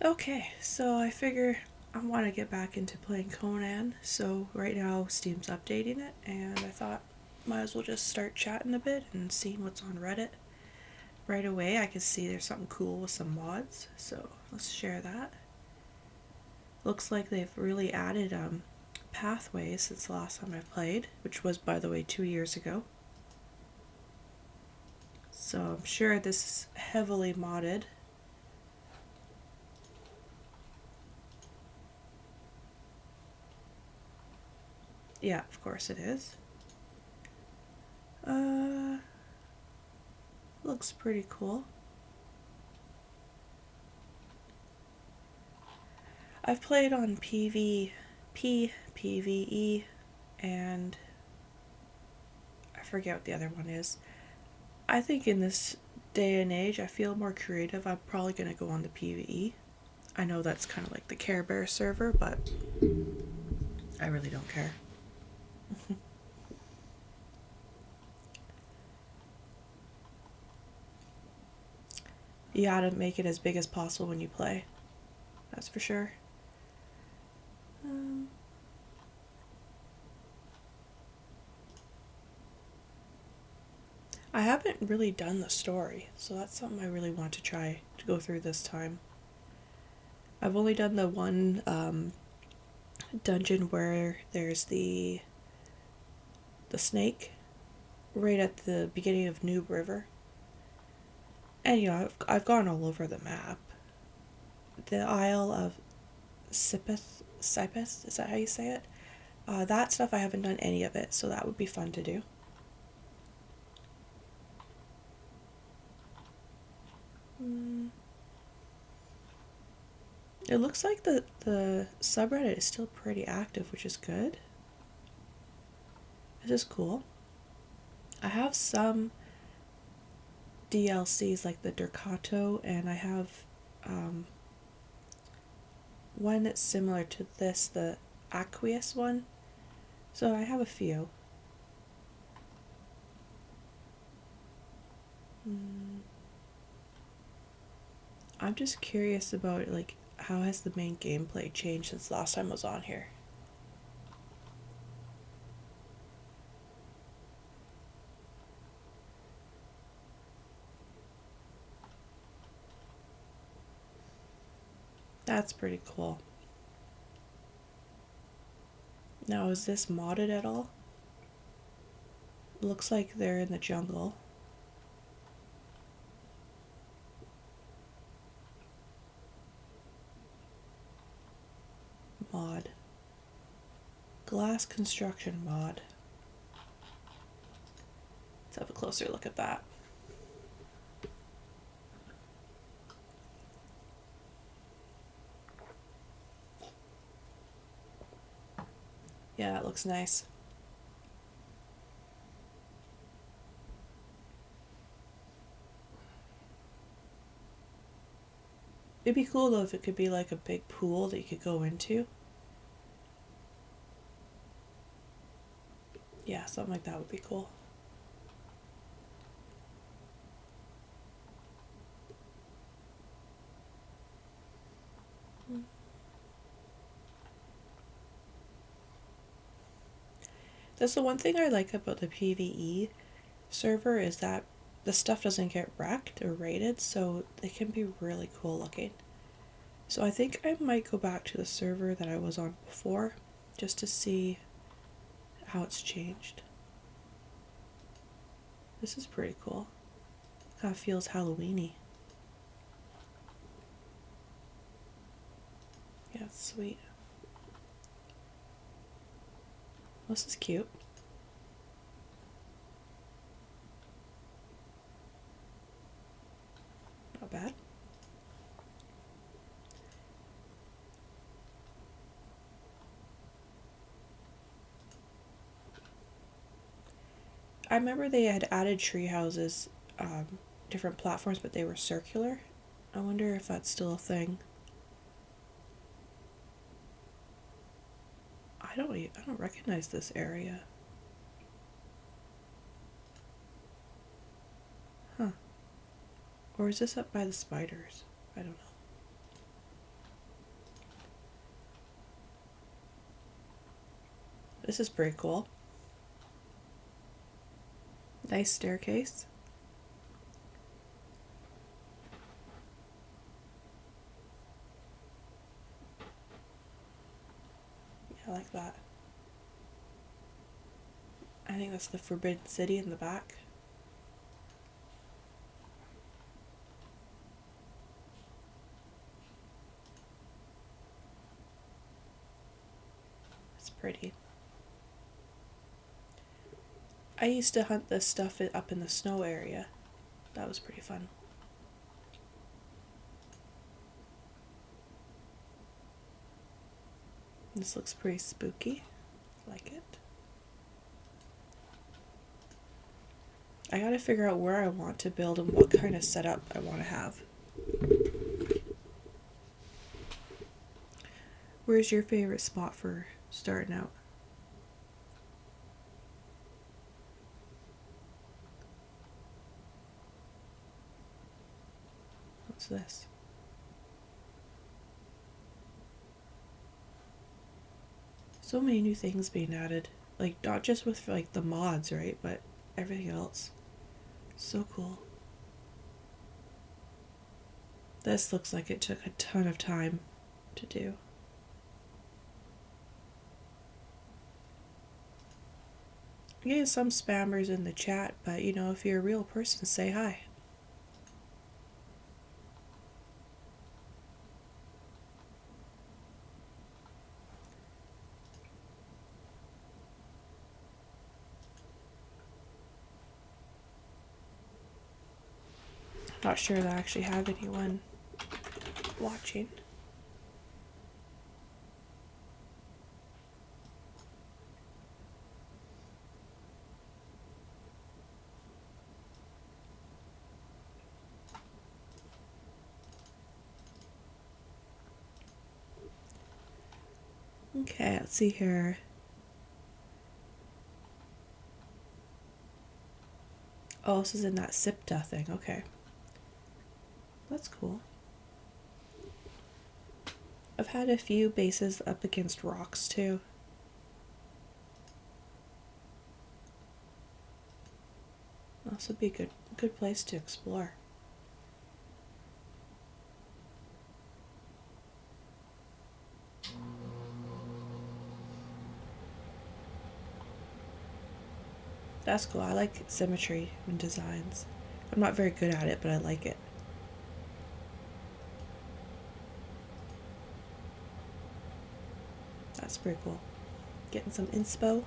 Okay, so I figure I want to get back into playing Conan, so right now Steam's updating it, and I thought might as well just start chatting a bit and seeing what's on Reddit. Right away, I can see there's something cool with some mods, so let's share that. Looks like they've really added pathways since the last time I played, which was, by the way, 2 years ago. So I'm sure this is heavily modded. Yeah, of course it is. Uh, Looks pretty cool. I've played on PvP, PvE, and I forget what the other one is. I think in this day and age, I feel more creative. I'm probably going to go on the PvE. I know that's kind of like the Care Bear server, but I really don't care. You gotta make it as big as possible when you play. That's for sure. Um, I haven't really done the story, so that's something I really want to try to go through this time. I've only done the one dungeon where there's the snake right at the beginning of Noob River. And I've gone all over the map. The Isle of Sipith, is that how you say it? That stuff I haven't done any of it, so that would be fun to do. Mm. It looks like the subreddit is still pretty active, which is good. This is cool. I have some DLCs like the Durcato, and I have um, one that's similar to this, the Aqueous one. So I have a few. Mm. I'm just curious about like how has the main gameplay changed since last time I was on here. That's pretty cool. Now, is this modded at all? Looks like they're in the jungle. Mod. Glass construction mod. Let's have a closer look at that. Yeah, that looks nice. It'd be cool though if it could be like a big pool that you could go into. Yeah, something like that would be cool. That's the one thing I like about the PvE server is that the stuff doesn't get wrecked or raided, so they can be really cool looking. So I think I might go back to the server that I was on before just to see how it's changed. This is pretty cool. Kind of feels Halloweeny. Yeah, it's sweet. This is cute. Not bad. I remember they had added tree houses, different platforms, but they were circular. I wonder if that's still a thing. I don't recognize this area. Huh. Or is this up by the spiders? I don't know. This is pretty cool. Nice staircase. Yeah, I like that. I think that's the Forbidden City in the back. It's pretty. I used to hunt this stuff up in the snow area. That was pretty fun. This looks pretty spooky. Like it. I gotta figure out where I want to build and what kind of setup I want to have. Where's your favorite spot for starting out? What's this? So many new things being added. Like, not just with, like, the mods, right? But everything else. So cool. This looks like it took a ton of time to do. Yeah, some spammers in the chat, but you know, if you're a real person, say hi. Not sure that I actually have anyone watching. Okay, let's see here. Oh, this is in that Sipta thing. Okay. That's cool. I've had a few bases up against rocks too. This would be a good place to explore. That's cool. I like symmetry in designs. I'm not very good at it, but I like it. That's pretty cool. Getting some inspo.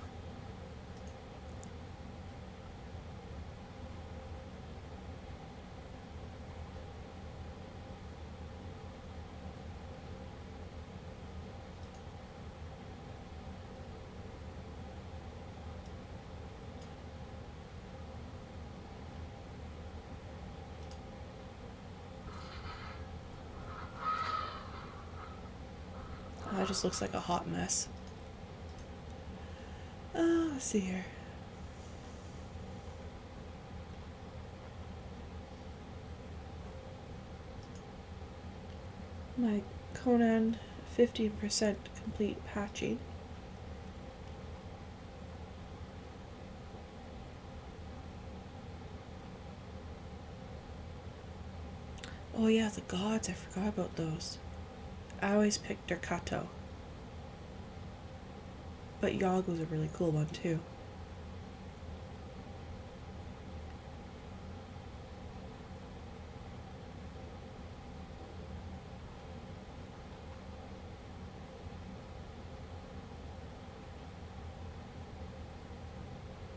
Oh, that just looks like a hot mess. Let's see here. My Conan 15% complete patching. Oh yeah, the gods, I forgot about those. I always picked Dercato. But Yogg was a really cool one too.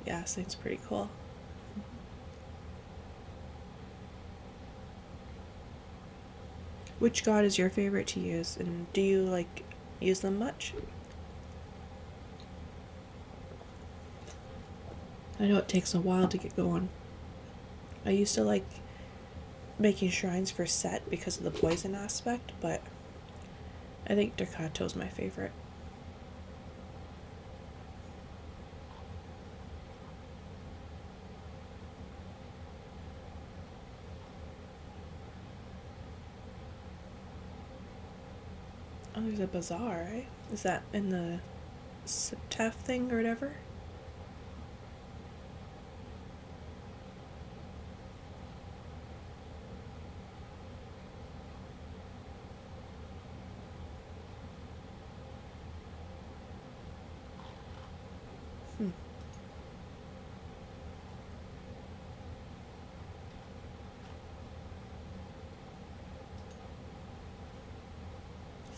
Yeah, this thing's pretty cool. Which god is your favorite to use, and do you like use them much? I know it takes a while to get going. I used to like making shrines for Set because of the poison aspect, but I think Dercato's my favorite. Oh, there's a bazaar, right? Is that in the Septef thing or whatever.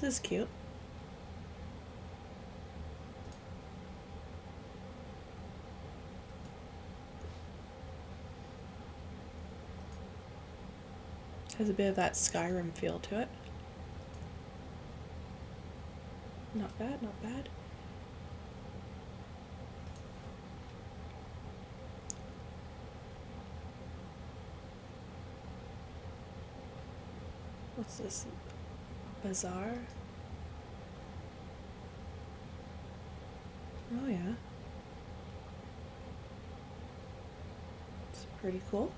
This is cute. Has a bit of that Skyrim feel to it. Not bad, not bad. What's this? Bazaar? Oh yeah. It's pretty cool.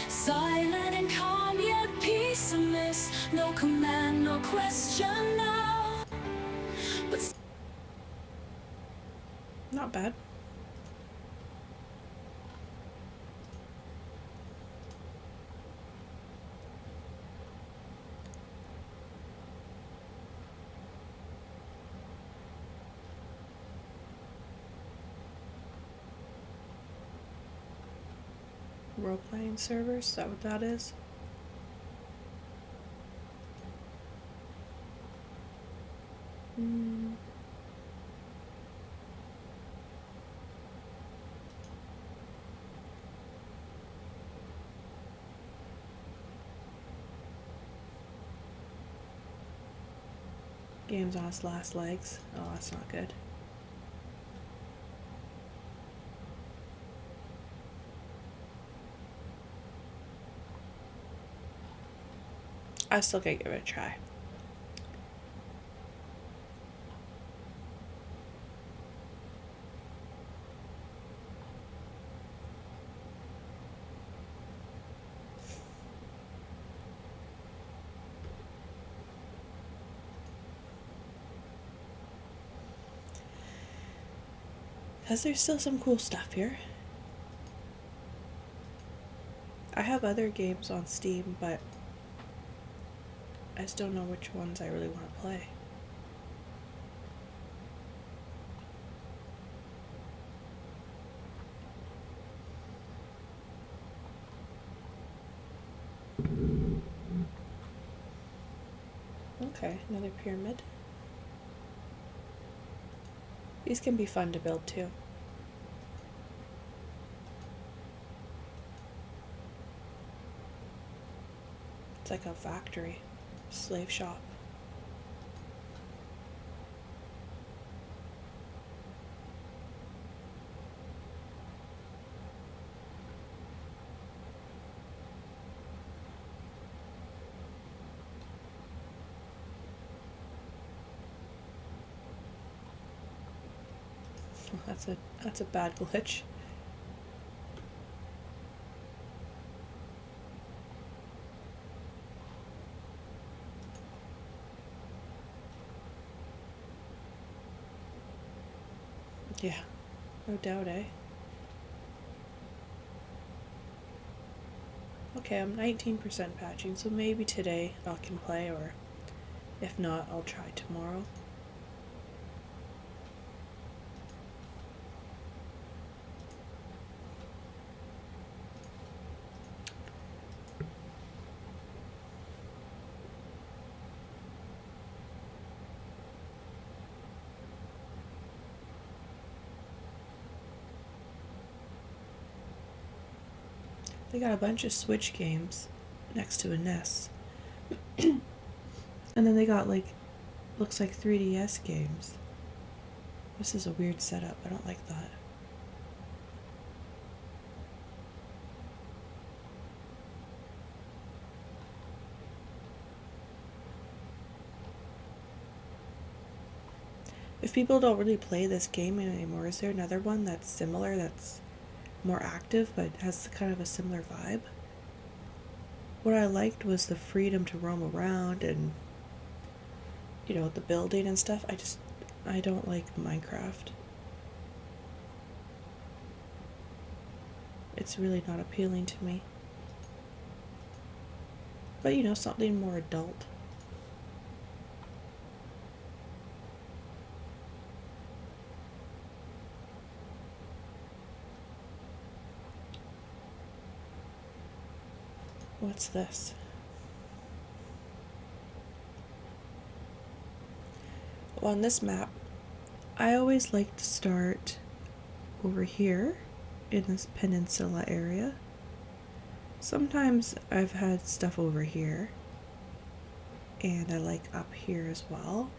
Silent and calm, yet peace amiss. No command, no question now. But Not bad. Role-playing servers, is that what that is? Game's on its last legs. Oh, that's not good. I still gotta give it a try. Because there's still some cool stuff here. I have other games on Steam, but I just don't know which ones I really want to play. Okay, another pyramid. These can be fun to build too. It's like a factory, slave shop. That's a bad glitch. Yeah, no doubt, eh? Okay, I'm 19% patching, so maybe today I can play, or if not, I'll try tomorrow. They got a bunch of Switch games next to a NES. And then they got like, looks like 3DS games. This is a weird setup. I don't like that. If people don't really play this game anymore, is there another one that's similar, that's more active, but has kind of a similar vibe? What I liked was the freedom to roam around and, the building and stuff. I don't like Minecraft. It's really not appealing to me. But, something more adult. What's this? Well, on this map, I always like to start over here in this peninsula area. Sometimes I've had stuff over here, and I like up here as well.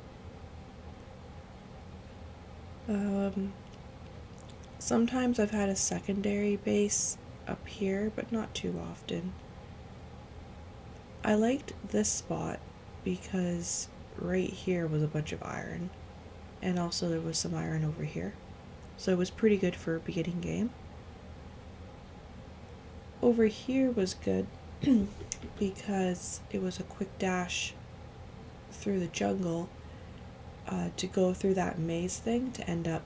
Sometimes I've had a secondary base up here, but not too often. I liked this spot because right here was a bunch of iron, and also there was some iron over here. So it was pretty good for a beginning game. Over here was good because it was a quick dash through the jungle to go through that maze thing to end up,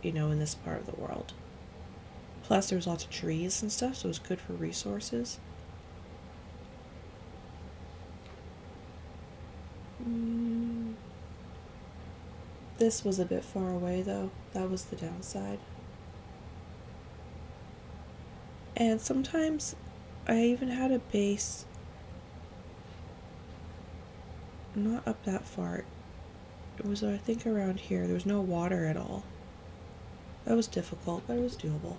in this part of the world. Plus, there was lots of trees and stuff, so it was good for resources. This was a bit far away, though. That was the downside. And sometimes I even had a base not up that far. It was, I think, around here. There was no water at all. That was difficult, but it was doable.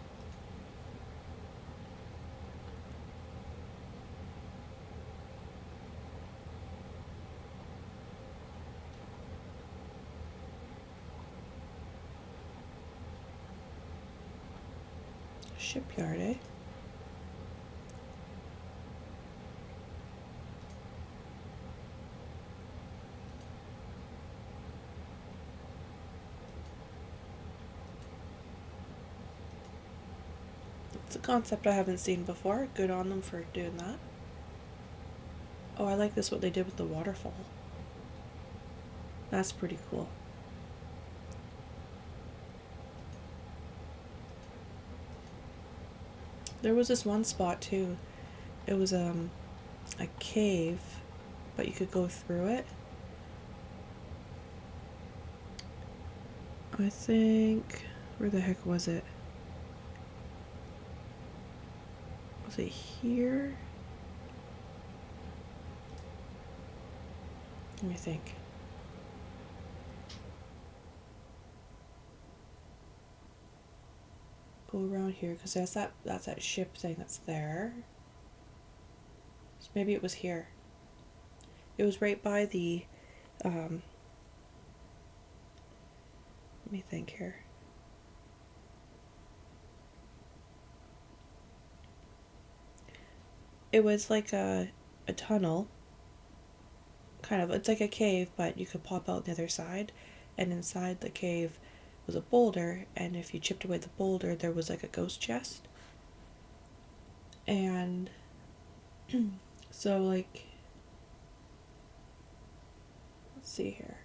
Shipyard, eh? It's a concept I haven't seen before. Good on them for doing that. Oh, I like this, what they did with the waterfall. That's pretty cool. There was this one spot too. It was a cave, but you could go through it. I think, where the heck was it? Was it here? Let me think. Go around here because that's that ship thing that's there. So maybe it was here. It was right by the let me think here. It was like a tunnel. Kind of, it's like a cave, but you could pop out the other side, and inside the cave was a boulder, and if you chipped away the boulder, there was like a ghost chest. And so, like, let's see here.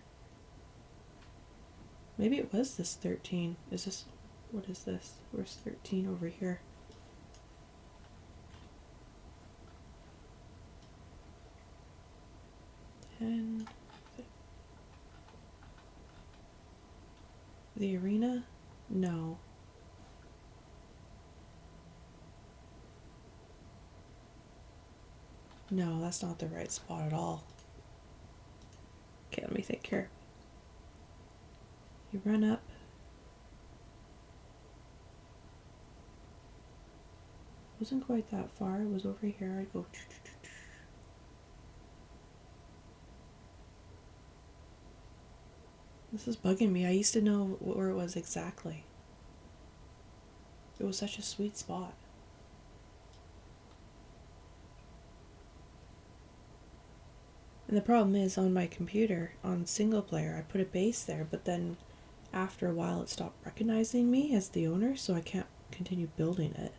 Maybe it was this 13. Is this, what is this? Where's 13 over here? And the arena? No. No, that's not the right spot at all. Okay, let me think here. You run up. Wasn't quite that far. It was over here. I'd go. This is bugging me. I used to know where it was exactly. It was such a sweet spot. And the problem is, on my computer, on single player, I put a base there, but then after a while it stopped recognizing me as the owner, so I can't continue building it.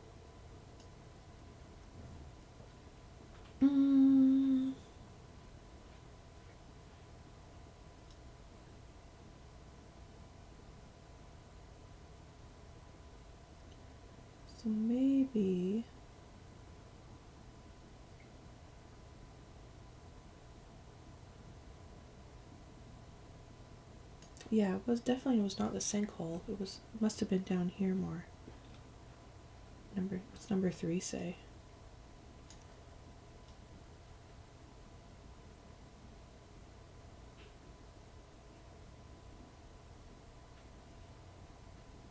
So maybe... Yeah, it was definitely was not the sinkhole. It must have been down here more. What's number 3 say?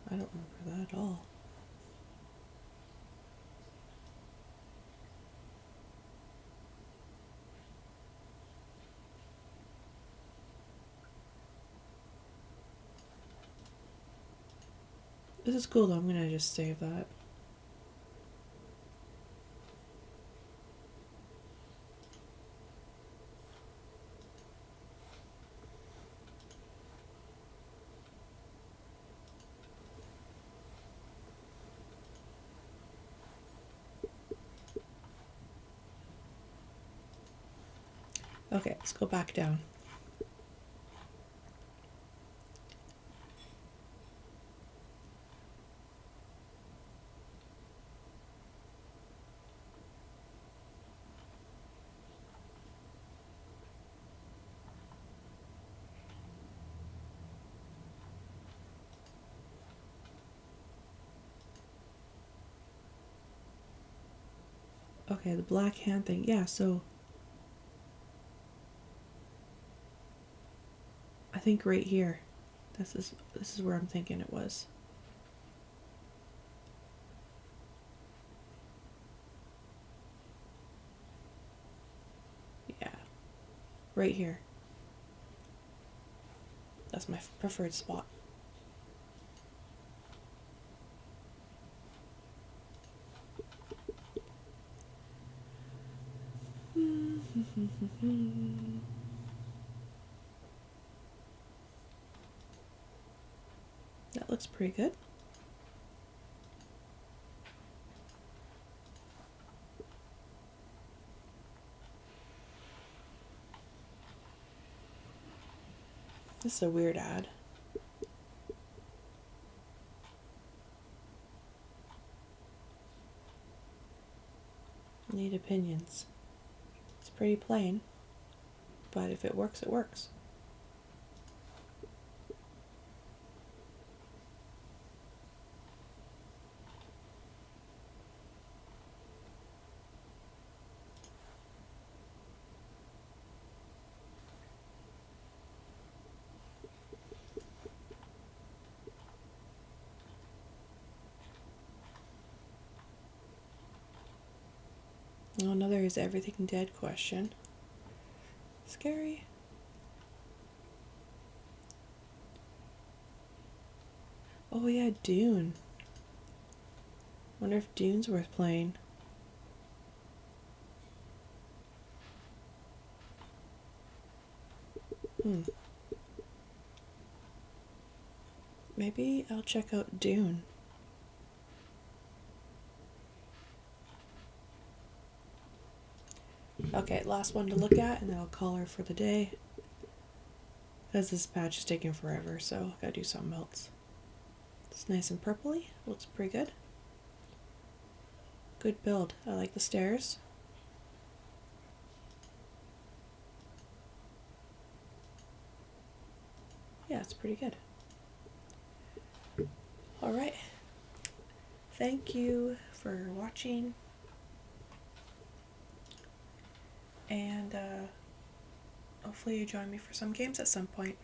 I don't remember that at all. This is cool though, I'm gonna just save that. Okay, let's go back down. Okay, the black hand thing. Yeah, so I think right here. This is where I'm thinking it was. Yeah. Right here. That's my preferred spot. That looks pretty good. This is a weird ad. Need opinions. It's pretty plain, but if it works, it works. Oh, another is everything dead question. Scary. Oh yeah, Dune. Wonder if Dune's worth playing. Maybe I'll check out Dune. Okay, last one to look at, and then I'll call her for the day. Because this patch is taking forever, so I gotta do something else. It's nice and purpley. Looks pretty good. Good build. I like the stairs. Yeah, it's pretty good. Alright. Thank you for watching. And hopefully you join me for some games at some point.